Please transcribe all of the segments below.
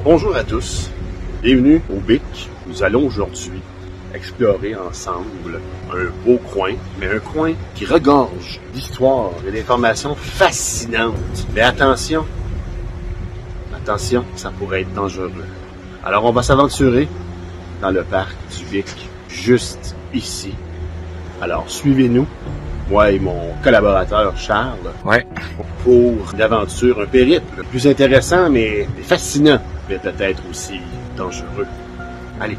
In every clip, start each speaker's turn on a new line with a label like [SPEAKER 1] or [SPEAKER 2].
[SPEAKER 1] Bonjour à tous, bienvenue au BIC. Nous allons aujourd'hui explorer ensemble un beau coin, mais un coin qui regorge d'histoires et d'informations fascinantes. Mais attention, ça pourrait être dangereux. Alors on va s'aventurer dans le parc du BIC, juste ici. Alors suivez-nous, moi et mon collaborateur Charles, pour une aventure, un périple plus intéressant mais fascinant, mais peut-être aussi dangereux. Allez!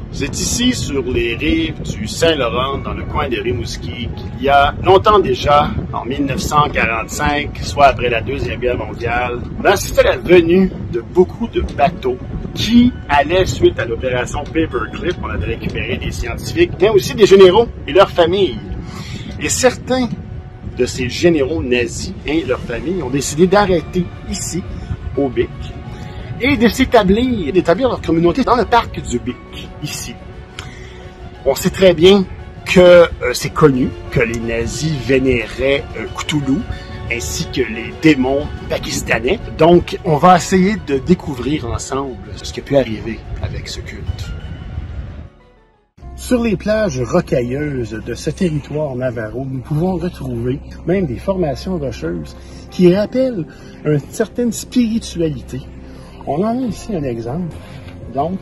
[SPEAKER 1] Vous êtes ici sur les rives du Saint-Laurent, dans le coin de Rimouski, qu'il y a longtemps déjà, en 1945, soit après la Deuxième Guerre mondiale, on a assisté à la venue de beaucoup de bateaux qui allaient suite à l'opération Paperclip. On avait récupéré des scientifiques, mais aussi des généraux et leurs familles. Et certains de ces généraux nazis et leurs familles ont décidé d'arrêter ici, au BIC, et d'établir leur communauté dans le parc du BIC, ici. On sait très bien que c'est connu que les nazis vénéraient Cthulhu, ainsi que les démons pakistanais. Donc, on va essayer de découvrir ensemble ce qui a pu arriver avec ce culte. Sur les plages rocailleuses de ce territoire navajo, nous pouvons retrouver même des formations rocheuses qui rappellent une certaine spiritualité. On en a ici un exemple. Donc,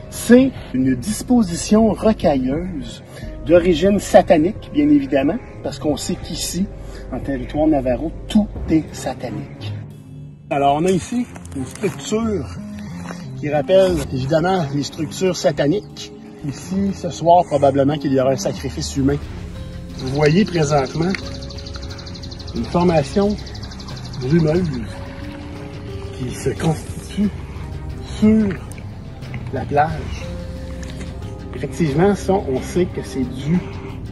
[SPEAKER 1] c'est une disposition rocailleuse d'origine satanique, bien évidemment, parce qu'on sait qu'ici, en territoire navajo, tout est satanique. Alors, on a ici une structure qui rappelle évidemment les structures sataniques. Ici, ce soir, probablement qu'il y aura un sacrifice humain. Vous voyez présentement une formation brumeuse qui se constitue sur la plage. Effectivement, ça, on sait que c'est dû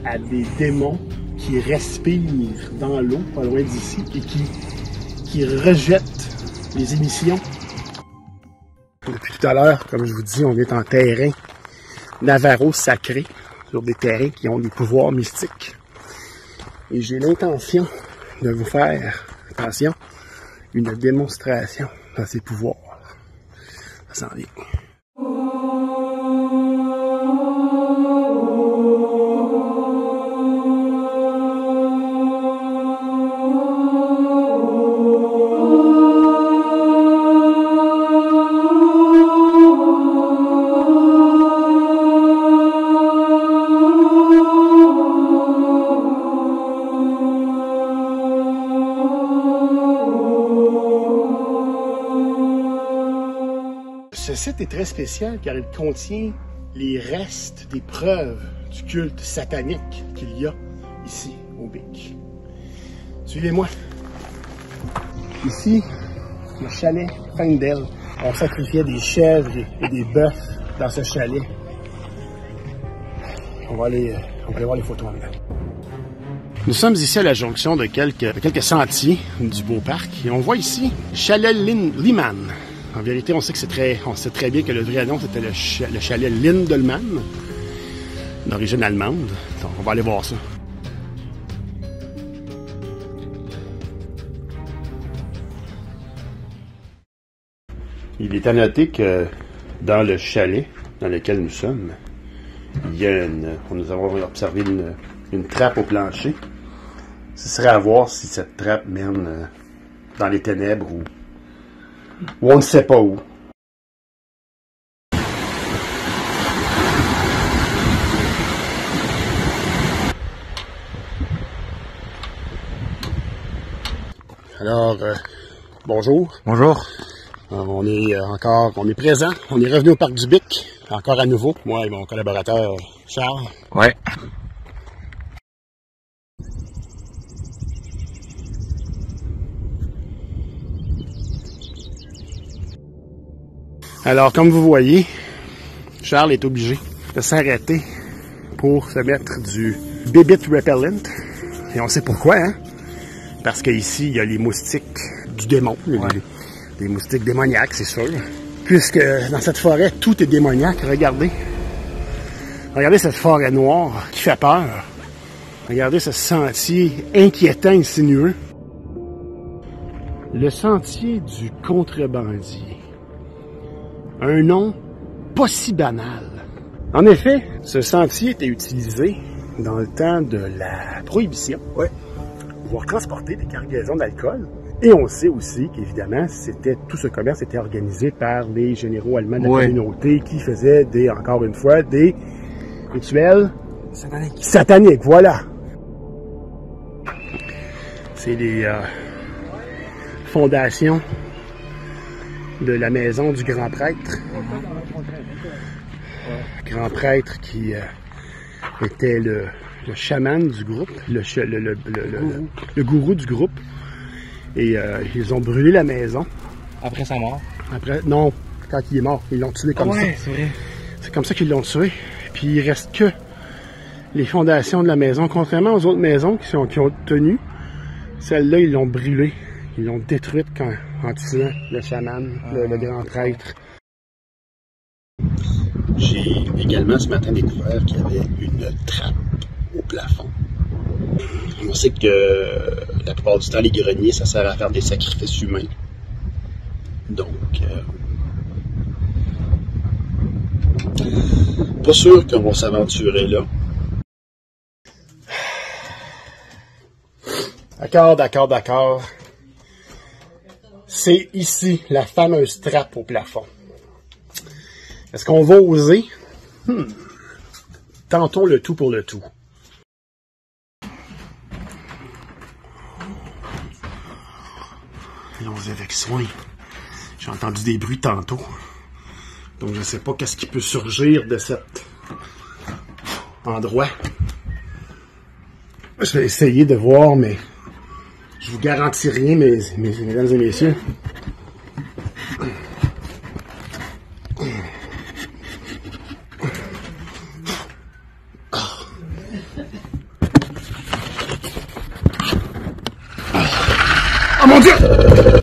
[SPEAKER 1] à des démons qui respirent dans l'eau, pas loin d'ici, et qui rejettent les émissions. Depuis tout à l'heure, comme je vous dis, on est en terrain navajo sacré, sur des terrains qui ont des pouvoirs mystiques. Et j'ai l'intention de vous faire, attention, une démonstration de ces pouvoirs. Ça s'en vient. Ce site est très spécial car il contient les restes des preuves du culte satanique qu'il y a ici au BIC. Suivez-moi. Ici, le chalet Findel. On sacrifiait des chèvres et des bœufs dans ce chalet. On va aller voir les photos en dedans. Nous sommes ici à la jonction de quelques sentiers du beau parc et on voit ici Chalet Liman. En vérité, on sait très bien que le vrai nom, c'était le chalet Lindelmann, d'origine allemande. Donc, on va aller voir ça. Il est à noter que dans le chalet dans lequel nous sommes, il y a nous avons observé une trappe au plancher. Ce serait à voir si cette trappe mène dans les ténèbres ou on ne sait pas où. Alors, bonjour.
[SPEAKER 2] Bonjour.
[SPEAKER 1] On est présent. On est revenu au parc du BIC, encore à nouveau, moi et mon collaborateur Charles.
[SPEAKER 2] Ouais.
[SPEAKER 1] Alors, comme vous voyez, Charles est obligé de s'arrêter pour se mettre du Bibit Repellent. Et on sait pourquoi, hein? Parce qu'ici, il y a les moustiques du démon. Les moustiques démoniaques, c'est sûr. Puisque dans cette forêt, tout est démoniaque. Regardez. Regardez cette forêt noire qui fait peur. Regardez ce sentier inquiétant et sinueux. Le sentier du contrebandier. Un nom pas si banal. En effet, ce sentier était utilisé dans le temps de la Prohibition. Ouais. Pour pouvoir transporter des cargaisons d'alcool. Et on sait aussi qu'évidemment, tout ce commerce était organisé par les généraux allemands de la communauté qui faisaient encore une fois, des rituels sataniques. Voilà. C'est les fondations de la maison du grand prêtre. Grand prêtre qui était le chaman du groupe, le gourou du groupe. Et ils ont brûlé la maison.
[SPEAKER 2] Après sa mort?
[SPEAKER 1] Non, quand il est mort. Ils l'ont tué comme ça.
[SPEAKER 2] C'est vrai.
[SPEAKER 1] C'est comme ça qu'ils l'ont tué. Puis il reste que les fondations de la maison. Contrairement aux autres maisons qui ont tenu, celle-là, ils l'ont brûlée. Ils l'ont détruite en tuant le chaman, le grand prêtre. J'ai également ce matin découvert qu'il y avait une trappe au plafond. On sait que la plupart du temps, les greniers, ça sert à faire des sacrifices humains. Donc, pas sûr qu'on va s'aventurer là. D'accord. C'est ici la fameuse trappe au plafond. Est-ce qu'on va oser? Tentons le tout pour le tout. Allons-y avec soin. J'ai entendu des bruits tantôt. Donc je ne sais pas qu'est-ce qui peut surgir de cet endroit. Je vais essayer de voir, mais je vous garantis rien, mesdames et messieurs. Oh mon Dieu!